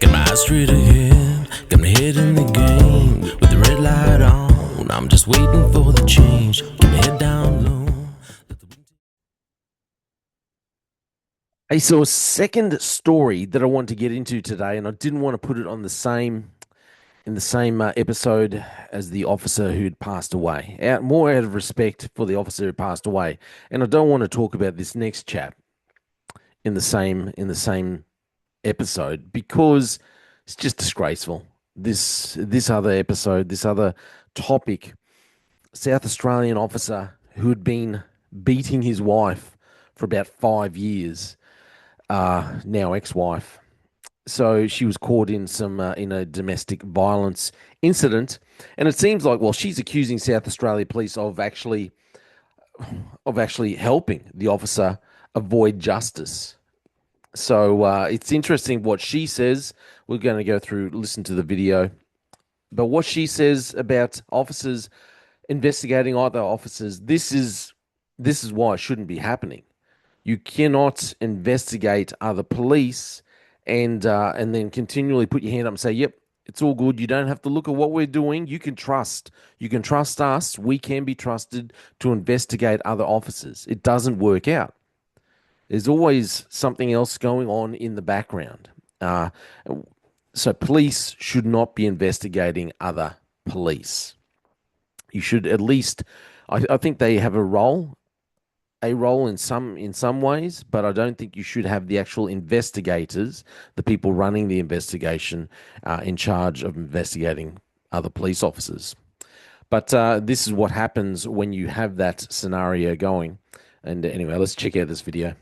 Got my eyes straight ahead, got my head in the game. With the red light on, I'm just waiting for the change. Keep my head down low. Hey, so a second story that I want to get into today, and I didn't want to put it on the same episode as the officer who'd passed away. More out of respect for the officer who passed away, and I don't want to talk about this next chap in the same episode because it's just disgraceful. This other episode, this other topic, South Australian officer who had been beating his wife for about 5 years, now ex-wife. So she was caught in in a domestic violence incident, and it seems like, well, she's accusing South Australia Police of actually helping the officer avoid justice. So it's interesting what she says. We're going to go through, listen to the video, but what she says about officers investigating other officers, this is why it shouldn't be happening. You cannot investigate other police and then continually put your hand up and say, "Yep, it's all good. You don't have to look at what we're doing. You can trust. You can trust us. We can be trusted to investigate other officers." It doesn't work out. There's always something else going on in the background. Uh, so police should not be investigating other police. You should at least, I think they have a role in some ways, but I don't think you should have the actual investigators, the people running the investigation, in charge of investigating other police officers. But this is what happens when you have that scenario going. And anyway, let's check out this video.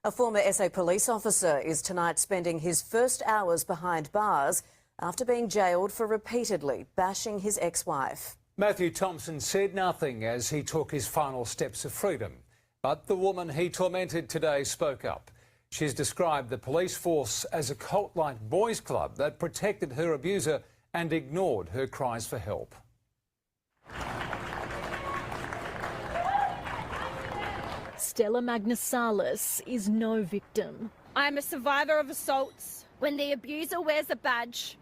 A former SA police officer is tonight spending his first hours behind bars after being jailed for repeatedly bashing his ex-wife. Matthew Thompson said nothing as he took his final steps of freedom. But the woman he tormented today spoke up. She's described the police force as a cult-like boys' club that protected her abuser and ignored her cries for help. Stella Magnasalis is no victim. I'm a survivor of assaults. When the abuser wears a badge,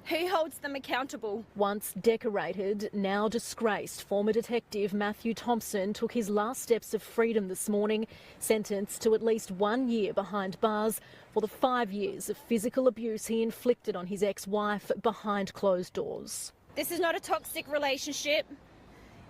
who holds them accountable? Once decorated, now disgraced former detective Matthew Thompson took his last steps of freedom this morning, sentenced to at least 1 year behind bars for the 5 years of physical abuse he inflicted on his ex-wife behind closed doors. This is not a toxic relationship.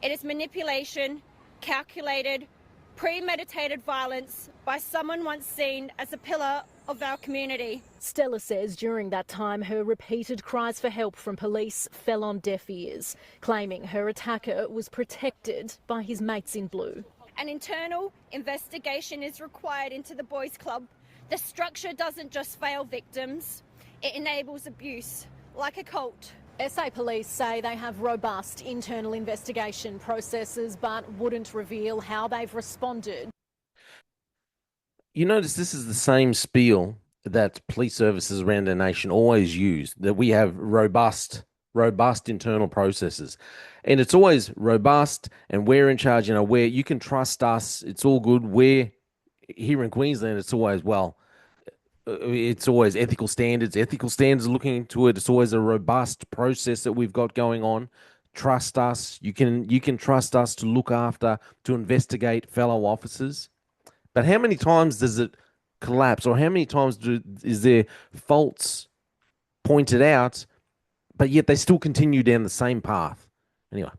It is manipulation, calculated, premeditated violence by someone once seen as a pillar of our community. Stella says during that time her repeated cries for help from police fell on deaf ears, claiming her attacker was protected by his mates in blue. An internal investigation is required into the boys' club. The structure doesn't just fail victims, it enables abuse, like a cult. SA Police say they have robust internal investigation processes but wouldn't reveal how they've responded. You notice this is the same spiel that police services around the nation always use, that we have robust internal processes. And it's always robust and we're in charge, where you can trust us, it's all good. We're here in Queensland, it's always, it's always ethical standards looking into it. It's always a robust process that we've got going on. Trust us. You can trust us to look after, to investigate fellow officers. But how many times does it collapse, or how many times is there faults pointed out, but yet they still continue down the same path? Anyway.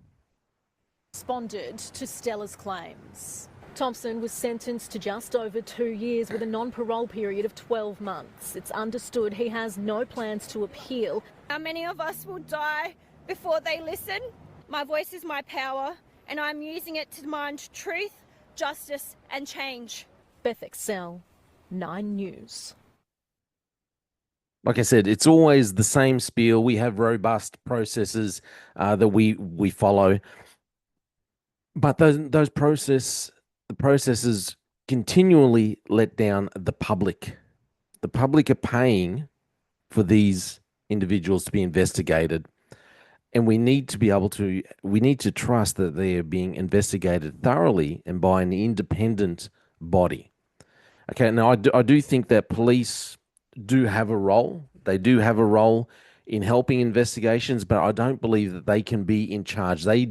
Responded to Stella's claims. Thompson was sentenced to just over 2 years with a non-parole period of 12 months. It's understood he has no plans to appeal. How many of us will die before they listen? My voice is my power, and I'm using it to demand truth, justice and change. Beth Excel, 9 News. Like I said, it's always the same spiel. We have robust processes that we follow, but the processes continually let down the public. The public are paying for these individuals to be investigated, and we need to trust that they are being investigated thoroughly and by an independent body. Okay, now I do think that police do have a role They do have a role in helping investigations, but I don't believe that they can be in charge. They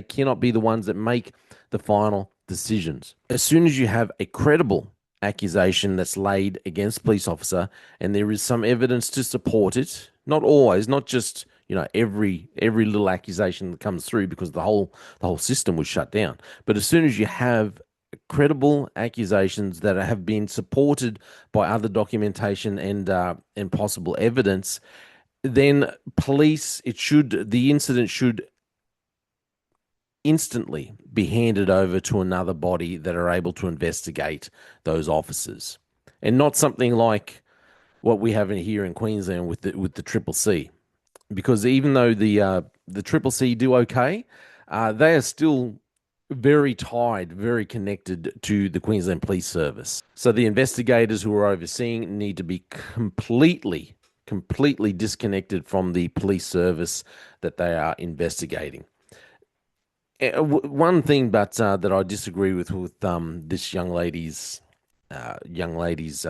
cannot be the ones that make the final decisions. As soon as you have a credible accusation that's laid against a police officer and there is some evidence to support it, not always, not just every little accusation that comes through, because the whole system was shut down. But as soon as you have credible accusations that have been supported by other documentation and possible evidence, then the incident should instantly be handed over to another body that are able to investigate those officers, and not something like what we have here in Queensland with the Triple C. Because even though the Triple C do okay, they are still very tied, very connected to the Queensland Police Service. So the investigators who are overseeing need to be completely disconnected from the police service that they are investigating. One thing, but that I disagree with this young lady's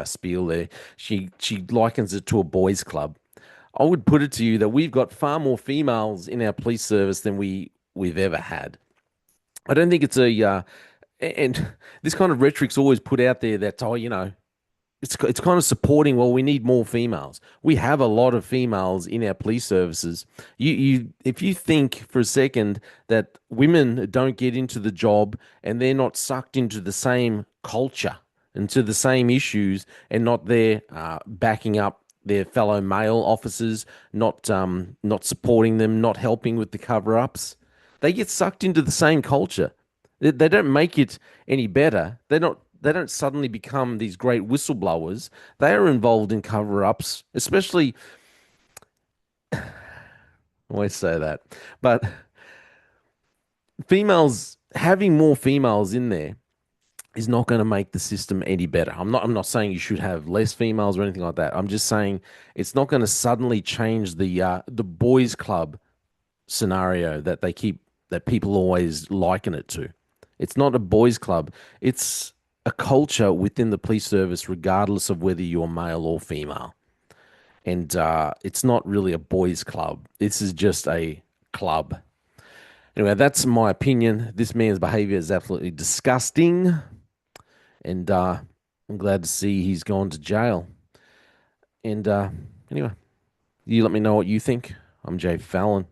spiel there. She likens it to a boys' club. I would put it to you that we've got far more females in our police service than we've ever had. I don't think it's and this kind of rhetoric's always put out there that it's kind of supporting, well, we need more females. We have a lot of females in our police services. If you think for a second that women don't get into the job and they're not sucked into the same culture and to the same issues and not there backing up their fellow male officers, not supporting them, not helping with the cover-ups, they get sucked into the same culture. They don't make it any better. They don't suddenly become these great whistleblowers. They are involved in cover-ups, especially. I always say that, but having more females in there is not going to make the system any better. I'm not saying you should have less females or anything like that. I'm just saying it's not going to suddenly change the boys' club scenario that people always liken it to. It's not a boys' club. It's a culture within the police service, regardless of whether you're male or female. And it's not really a boys' club. This is just a club. Anyway, that's my opinion. This man's behavior is absolutely disgusting. And I'm glad to see he's gone to jail. And anyway, you let me know what you think. I'm j-fallon.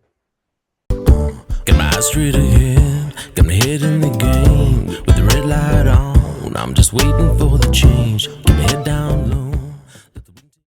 Got my eyes straight ahead, got my head in the game. With the red light on, I'm just waiting for the change. Keep my head down low.